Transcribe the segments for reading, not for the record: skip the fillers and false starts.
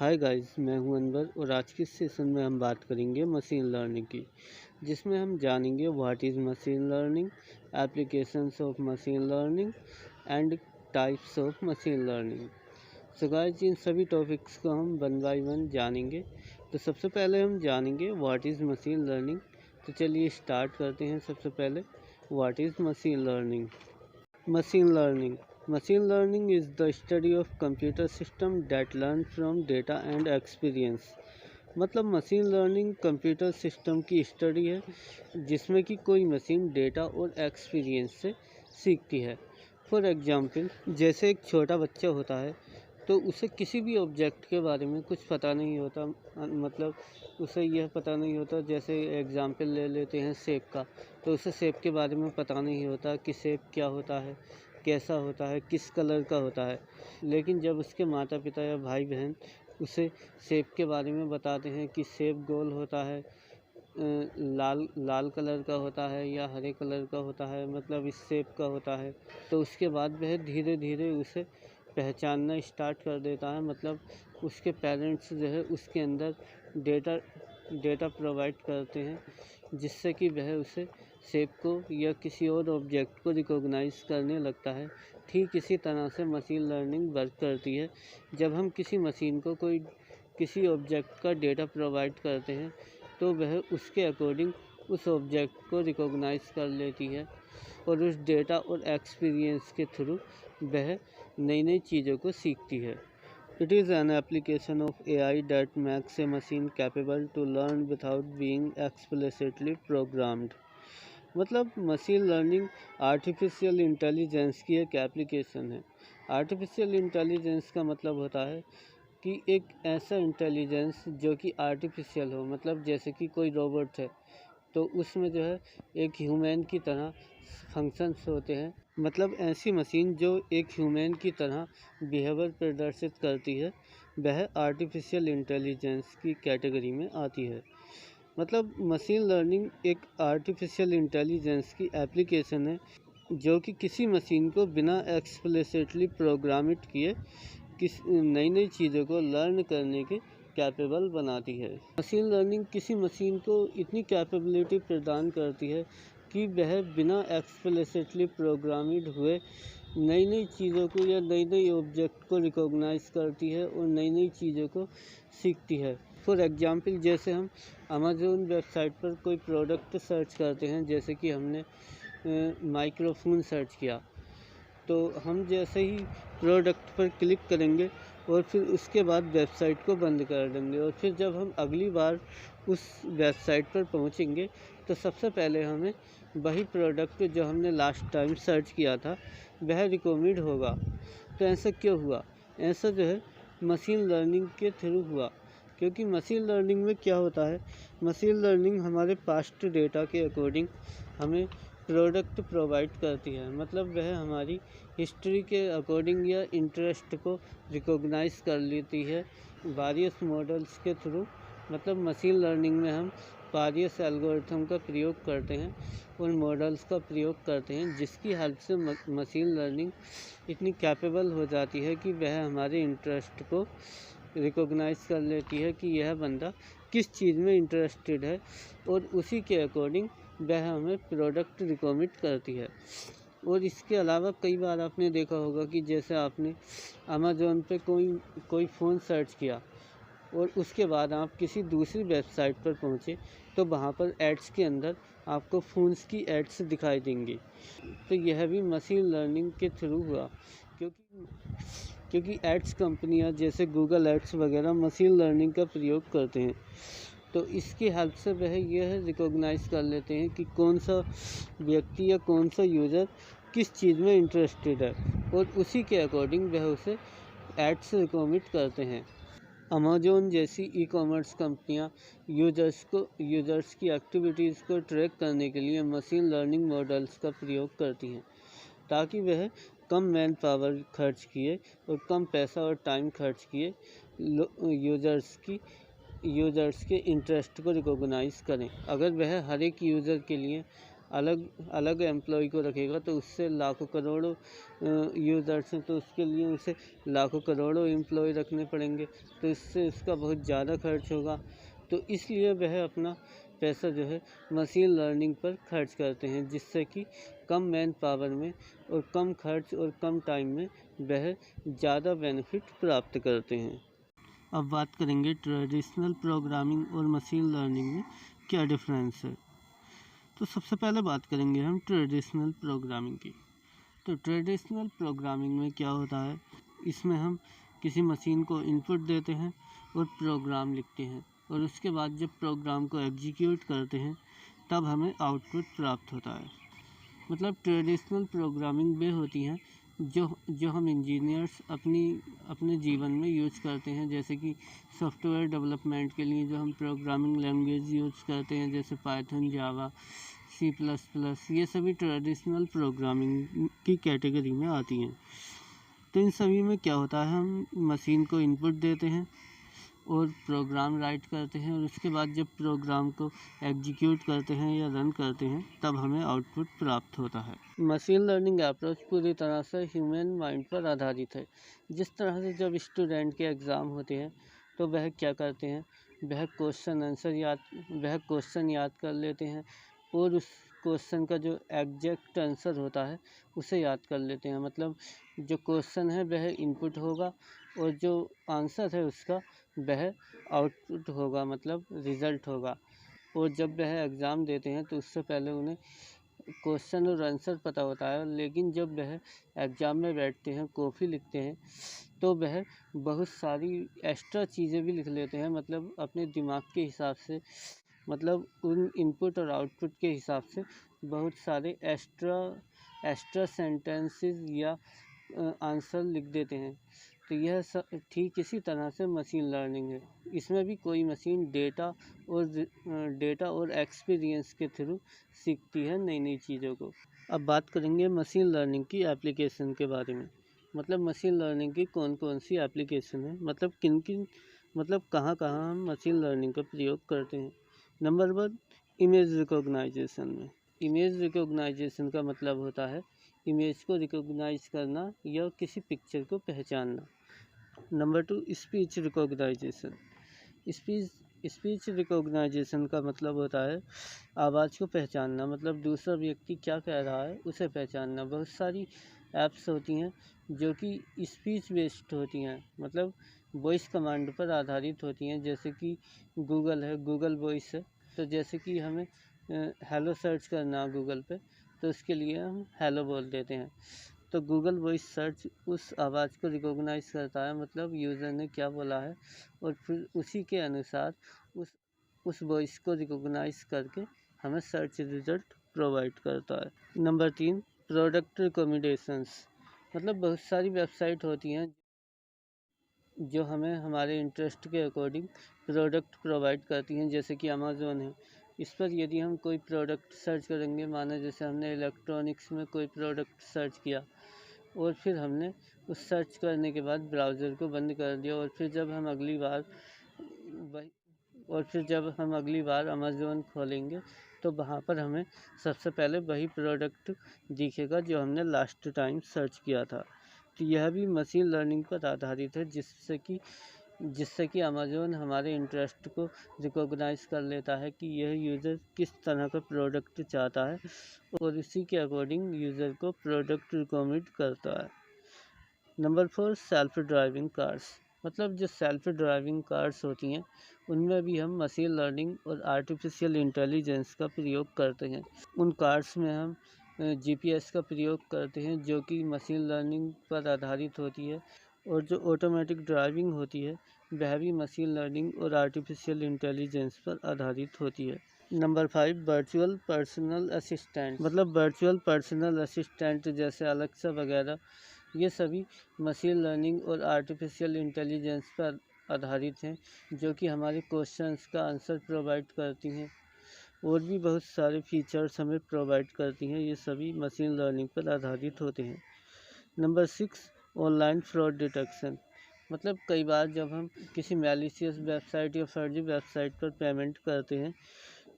Hi guys, मैं हूं अनवर और आज के सेशन में हम बात करेंगे मशीन लर्निंग की, जिसमें हम जानेंगे what is machine learning, applications of machine learning and types of machine learning. So guys, इन सभी टॉपिक्स को हम वन बाय वन जानेंगे। तो सबसे पहले हम जानेंगे व्हाट इज़ मशीन लर्निंग। तो चलिए स्टार्ट करते हैं। सबसे पहले what is machine learning. Machine learning is the study of computer system that learn from data and experience। मतलब मशीन लर्निंग कंप्यूटर सिस्टम की स्टडी है जिसमें कि कोई मशीन डेटा और एक्सपीरियंस से सीखती है। फॉर एग्जांपल, जैसे एक छोटा बच्चा होता है तो उसे किसी भी ऑब्जेक्ट के बारे में कुछ पता नहीं होता, मतलब उसे यह पता नहीं होता। जैसे एग्जांपल ले लेते हैं सेब का, तो उसे सेब के बारे में पता नहीं होता कि सेब क्या होता है, कैसा होता है, किस कलर का होता है। लेकिन जब उसके माता पिता या भाई बहन उसे सेब के बारे में बताते हैं कि सेब गोल होता है, लाल लाल कलर का होता है या हरे कलर का होता है, मतलब इस सेब का होता है, तो उसके बाद वह धीरे धीरे उसे पहचानना स्टार्ट कर देता है। मतलब उसके पेरेंट्स जो है उसके अंदर डेटा प्रोवाइड करते हैं, जिससे कि वह उसे सेब को या किसी और ऑब्जेक्ट को रिकॉग्नाइज करने लगता है। ठीक इसी तरह से मशीन लर्निंग वर्क करती है। जब हम किसी मशीन को किसी ऑब्जेक्ट का डेटा प्रोवाइड करते हैं तो वह उसके अकॉर्डिंग उस ऑब्जेक्ट को रिकॉग्नाइज कर लेती है और उस डेटा और एक्सपीरियंस के थ्रू वह नई नई चीज़ों को सीखती है। It is an application of AI that makes a machine capable to learn without being explicitly programmed। मतलब मशीन लर्निंग आर्टिफिशियल इंटेलिजेंस की एक एप्लीकेशन है। आर्टिफिशियल इंटेलिजेंस का मतलब होता है कि एक ऐसा इंटेलिजेंस जो कि आर्टिफिशियल हो, मतलब जैसे कि कोई रोबोट है तो उसमें जो है एक ह्यूमन की तरह फंक्शंस होते हैं। मतलब ऐसी मशीन जो एक ह्यूमन की तरह बिहेवियर प्रदर्शित करती है, वह आर्टिफिशियल इंटेलिजेंस की कैटेगरी में आती है। मतलब मशीन लर्निंग एक आर्टिफिशियल इंटेलिजेंस की एप्लीकेशन है जो कि किसी मशीन को बिना एक्सप्लिसिटली प्रोग्रामित किए नई नई चीज़ों को लर्न करने के कैपेबल बनाती है। मशीन लर्निंग किसी मशीन को इतनी कैपेबिलिटी प्रदान करती है कि वह बिना एक्सप्लिसिटली प्रोग्रामिड हुए नई नई चीज़ों को या नई नई ऑब्जेक्ट को रिकॉग्नाइज करती है और नई नई चीज़ों को सीखती है। फॉर एग्जांपल, जैसे हम अमेज़न वेबसाइट पर कोई प्रोडक्ट सर्च करते हैं, जैसे कि हमने माइक्रोफोन सर्च किया, तो हम जैसे ही प्रोडक्ट पर क्लिक करेंगे और फिर उसके बाद वेबसाइट को बंद कर देंगे और फिर जब हम अगली बार उस वेबसाइट पर पहुंचेंगे तो सबसे पहले हमें वही प्रोडक्ट जो हमने लास्ट टाइम सर्च किया था वह रिकमेंड होगा। तो ऐसा क्यों हुआ? ऐसा जो है मशीन लर्निंग के थ्रू हुआ, क्योंकि मशीन लर्निंग में क्या होता है, मशीन लर्निंग हमारे पास्ट डेटा के अकॉर्डिंग हमें प्रोडक्ट प्रोवाइड करती है। मतलब वह हमारी हिस्ट्री के अकॉर्डिंग या इंटरेस्ट को रिकॉग्नाइज कर लेती है वेरियस मॉडल्स के थ्रू। मतलब मशीन लर्निंग में हम वेरियस एल्गोरिथम का प्रयोग करते हैं उन मॉडल्स का प्रयोग करते हैं, जिसकी हेल्प से मशीन लर्निंग इतनी कैपेबल हो जाती है कि वह हमारे इंटरेस्ट को रिकॉग्नाइज कर लेती है कि यह बंदा किस चीज़ में इंटरेस्टेड है और उसी के अकॉर्डिंग वह हमें प्रोडक्ट रिकमेंड करती है। और इसके अलावा कई बार आपने देखा होगा कि जैसे आपने अमेज़न पे कोई फ़ोन सर्च किया और उसके बाद आप किसी दूसरी वेबसाइट पर पहुँचे तो वहाँ पर एड्स के अंदर आपको फ़ोन्स की एड्स दिखाई देंगी। तो यह भी मशीन लर्निंग के थ्रू हुआ, क्योंकि एड्स कंपनियाँ जैसे गूगल एड्स वगैरह मशीन लर्निंग का प्रयोग करते हैं। तो इसकी हेल्प से वह यह रिकॉग्नाइज कर लेते हैं कि कौन सा व्यक्ति या कौन सा यूज़र किस चीज़ में इंटरेस्टेड है और उसी के अकॉर्डिंग वह उसे एड्स रिकमेंड करते हैं। अमेज़न जैसी ई कॉमर्स कंपनियां यूज़र्स की एक्टिविटीज़ को ट्रैक करने के लिए मशीन लर्निंग मॉडल्स का प्रयोग करती हैं, ताकि वह कम मैन पावर खर्च किए और कम पैसा और टाइम खर्च किए यूज़र्स के इंटरेस्ट को रिकॉग्नाइज करें। अगर वह हर एक यूज़र के लिए अलग अलग एम्प्लॉय को रखेगा तो उससे लाखों करोड़ों यूज़र्स हैं, तो उसके लिए उसे लाखों करोड़ों एम्प्लॉय रखने पड़ेंगे, तो इससे उसका बहुत ज़्यादा खर्च होगा। तो इसलिए वह अपना पैसा जो है मशीन लर्निंग पर खर्च करते हैं, जिससे कि कम मैन पावर में और कम खर्च और कम टाइम में वह ज़्यादा बेनिफिट प्राप्त करते हैं। अब बात करेंगे ट्रेडिशनल प्रोग्रामिंग और मशीन लर्निंग में क्या डिफरेंस है। तो सबसे पहले बात करेंगे हम ट्रेडिशनल प्रोग्रामिंग की। तो ट्रेडिशनल प्रोग्रामिंग में क्या होता है, इसमें हम किसी मशीन को इनपुट देते हैं और प्रोग्राम लिखते हैं, और उसके बाद जब प्रोग्राम को एग्जीक्यूट करते हैं तब हमें आउटपुट प्राप्त होता है। मतलब ट्रेडिशनल प्रोग्रामिंग वे होती हैं जो हम इंजीनियर्स अपने जीवन में यूज़ करते हैं, जैसे कि सॉफ्टवेयर डेवलपमेंट के लिए जो हम प्रोग्रामिंग लैंग्वेज यूज़ करते हैं, जैसे पाइथन, जावा, C++, ये सभी ट्रेडिशनल प्रोग्रामिंग की कैटेगरी में आती हैं। तो इन सभी में क्या होता है, हम मशीन को इनपुट देते हैं और प्रोग्राम राइट करते हैं, और उसके बाद जब प्रोग्राम को एग्जीक्यूट करते हैं या रन करते हैं तब हमें आउटपुट प्राप्त होता है। मशीन लर्निंग अप्रोच पूरी तरह से ह्यूमन माइंड पर आधारित है। जिस तरह से जब स्टूडेंट के एग्ज़ाम होते हैं तो वह क्या करते हैं, वह क्वेश्चन याद कर लेते हैं और उस क्वेश्चन का जो एग्जैक्ट आंसर होता है उसे याद कर लेते हैं। मतलब जो क्वेश्चन है वह इनपुट होगा और जो आंसर है उसका वह आउटपुट होगा, मतलब रिज़ल्ट होगा। और जब वह एग्ज़ाम देते हैं तो उससे पहले उन्हें क्वेश्चन और आंसर पता होता है, लेकिन जब वह एग्ज़ाम में बैठते हैं, कॉपी लिखते हैं, तो वह बहुत सारी एक्स्ट्रा चीज़ें भी लिख लेते हैं, मतलब अपने दिमाग के हिसाब से, मतलब उन इनपुट और आउटपुट के हिसाब से बहुत सारे एक्स्ट्रा सेंटेंसेस या आंसर लिख देते हैं। तो यह सब ठीक इसी तरह से मशीन लर्निंग है। इसमें भी कोई मशीन डेटा और एक्सपीरियंस के थ्रू सीखती है नई नई चीज़ों को। अब बात करेंगे मशीन लर्निंग की एप्लीकेशन के बारे में। मतलब मशीन लर्निंग की कौन कौन सी एप्लीकेशन है, मतलब किन किन, मतलब कहाँ कहाँ हम मशीन लर्निंग का प्रयोग करते हैं। नंबर 1, इमेज रिकॉग्नाइजेशन में। इमेज रिकॉग्नाइजेशन का मतलब होता है इमेज को रिकॉग्नाइज करना या किसी पिक्चर को पहचानना। Number 2, speech recognisation. Speech recognisation का मतलब होता है आवाज़ को पहचानना, मतलब दूसरा व्यक्ति क्या कह रहा है उसे पहचानना। बहुत सारी ऐप्स होती हैं जो कि स्पीच बेस्ड होती हैं, मतलब वॉइस कमांड पर आधारित होती हैं, जैसे कि गूगल है, गूगल वॉइस है। तो जैसे कि हमें हेलो सर्च करना है गूगल पे, तो उसके लिए हम हेलो बोल देते हैं, तो गूगल वॉइस सर्च उस आवाज़ को रिकॉग्नाइज करता है, मतलब यूज़र ने क्या बोला है, और फिर उसी के अनुसार उस वॉइस को रिकॉग्नाइज करके हमें सर्च रिजल्ट प्रोवाइड करता है। Number 3, product recommendations. मतलब बहुत सारी वेबसाइट होती हैं जो हमें हमारे इंटरेस्ट के अकॉर्डिंग प्रोडक्ट प्रोवाइड करती हैं, जैसे कि अमेज़ॉन है। इस पर यदि हम कोई प्रोडक्ट सर्च करेंगे, माना जैसे हमने इलेक्ट्रॉनिक्स में कोई प्रोडक्ट सर्च किया और फिर हमने उस सर्च करने के बाद ब्राउज़र को बंद कर दिया, और फिर जब हम अगली बार अमेज़ॉन खोलेंगे तो वहाँ पर हमें सबसे पहले वही प्रोडक्ट दिखेगा जो हमने लास्ट टाइम सर्च किया था। तो यह भी मशीन लर्निंग पर आधारित है, जिससे कि अमेज़ॉन हमारे इंटरेस्ट को रिकॉग्नाइज कर लेता है कि यह यूज़र किस तरह का प्रोडक्ट चाहता है, और इसी के अकॉर्डिंग यूज़र को प्रोडक्ट रिकमेंड करता है। Number 4, self driving cars. मतलब जो सेल्फ ड्राइविंग कार्स होती हैं उनमें भी हम मशीन लर्निंग और आर्टिफिशियल इंटेलिजेंस का प्रयोग करते हैं। उन कार्स में हम GPS का प्रयोग करते हैं, जो कि मशीन लर्निंग पर आधारित होती है, और जो ऑटोमेटिक ड्राइविंग होती है वह भी मशीन लर्निंग और आर्टिफिशियल इंटेलिजेंस पर आधारित होती है। Number 5, virtual personal assistant. मतलब वर्चुअल पर्सनल असिस्टेंट जैसे अलेक्सा वगैरह, ये सभी मशीन लर्निंग और आर्टिफिशियल इंटेलिजेंस पर आधारित हैं, जो कि हमारे क्वेश्चंस का आंसर प्रोवाइड करती हैं, और भी बहुत सारे फीचर्स हमें प्रोवाइड करती हैं। ये सभी मशीन लर्निंग पर आधारित होते हैं। Number 6, online fraud detection. मतलब कई बार जब हम किसी मैलिशियस वेबसाइट या फर्जी वेबसाइट पर पेमेंट करते हैं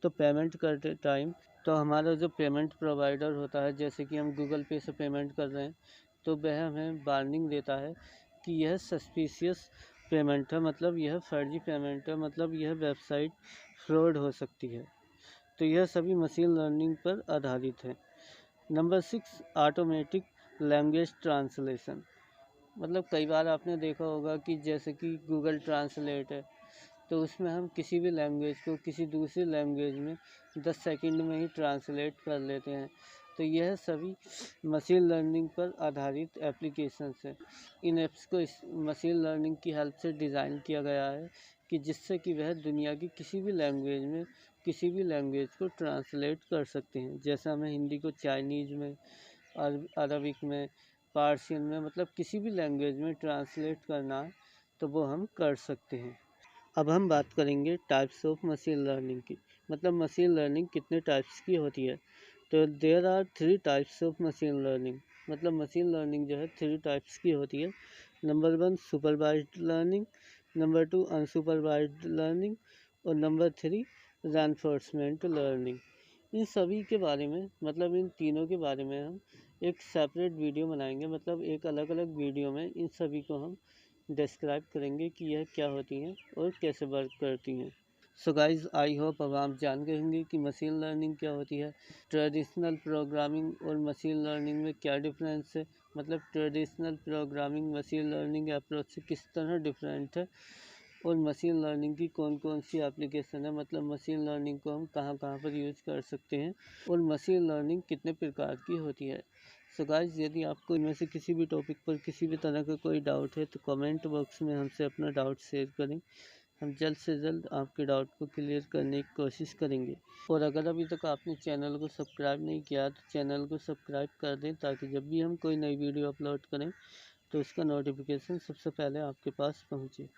तो पेमेंट करते टाइम तो हमारा जो पेमेंट प्रोवाइडर होता है, जैसे कि हम गूगल पे से पेमेंट कर रहे हैं, तो वह हमें वार्निंग देता है कि यह सस्पिशियस पेमेंट है, मतलब यह फर्जी पेमेंट है, मतलब यह वेबसाइट फ्रॉड हो सकती है। तो यह सभी मशीन लर्निंग पर आधारित है। Number 6, automatic language translation. मतलब कई बार आपने देखा होगा कि जैसे कि गूगल ट्रांसलेट है, तो उसमें हम किसी भी लैंग्वेज को किसी दूसरी लैंग्वेज में 10 सेकंड में ही ट्रांसलेट कर लेते हैं। तो यह सभी मशीन लर्निंग पर आधारित एप्लीकेशंस हैं। इन ऐप्स को इस मशीन लर्निंग की हेल्प से डिज़ाइन किया गया है कि जिससे कि वह दुनिया की किसी भी लैंग्वेज में किसी भी लैंग्वेज को ट्रांसलेट कर सकते हैं। जैसे हमें हिंदी को चाइनीज़ में, अरबिक में, पार्शियन में, मतलब किसी भी लैंग्वेज में ट्रांसलेट करना है तो वो हम कर सकते हैं। अब हम बात करेंगे टाइप्स ऑफ मशीन लर्निंग की, मतलब मशीन लर्निंग कितने टाइप्स की होती है। तो there are 3 types of machine learning, मतलब मशीन लर्निंग जो है 3 टाइप्स की होती है। Number 1 supervised learning, number 2 unsupervised learning और नंबर 3 रेनफोर्समेंट लर्निंग। इन सभी के बारे में, मतलब इन तीनों के बारे में हम एक सेपरेट वीडियो बनाएंगे, मतलब एक अलग अलग वीडियो में इन सभी को हम डिस्क्राइब करेंगे कि यह क्या होती हैं और कैसे वर्क करती हैं। सो गाइज, आई होप अब आप जान गए होंगे कि मशीन लर्निंग क्या होती है, ट्रेडिशनल प्रोग्रामिंग और मशीन लर्निंग में क्या डिफरेंस है, मतलब traditional programming machine learning approach से किस तरह डिफरेंट है, और मशीन लर्निंग की कौन कौन सी एप्लीकेशन है, मतलब मशीन लर्निंग को हम कहाँ कहाँ पर यूज़ कर सकते हैं, और मशीन लर्निंग कितने प्रकार की होती है। सो गाइज, यदि आपको इनमें से किसी भी टॉपिक पर किसी भी तरह का कोई डाउट है तो कमेंट बॉक्स में हमसे अपना डाउट शेयर करें। हम जल्द से जल्द आपके डाउट को क्लियर करने की कोशिश करेंगे। और अगर अभी तक आपने चैनल को सब्सक्राइब नहीं किया तो चैनल को सब्सक्राइब कर दें, ताकि जब भी हम कोई नई वीडियो अपलोड करें तो उसका नोटिफिकेशन सबसे पहले आपके पास पहुँचे।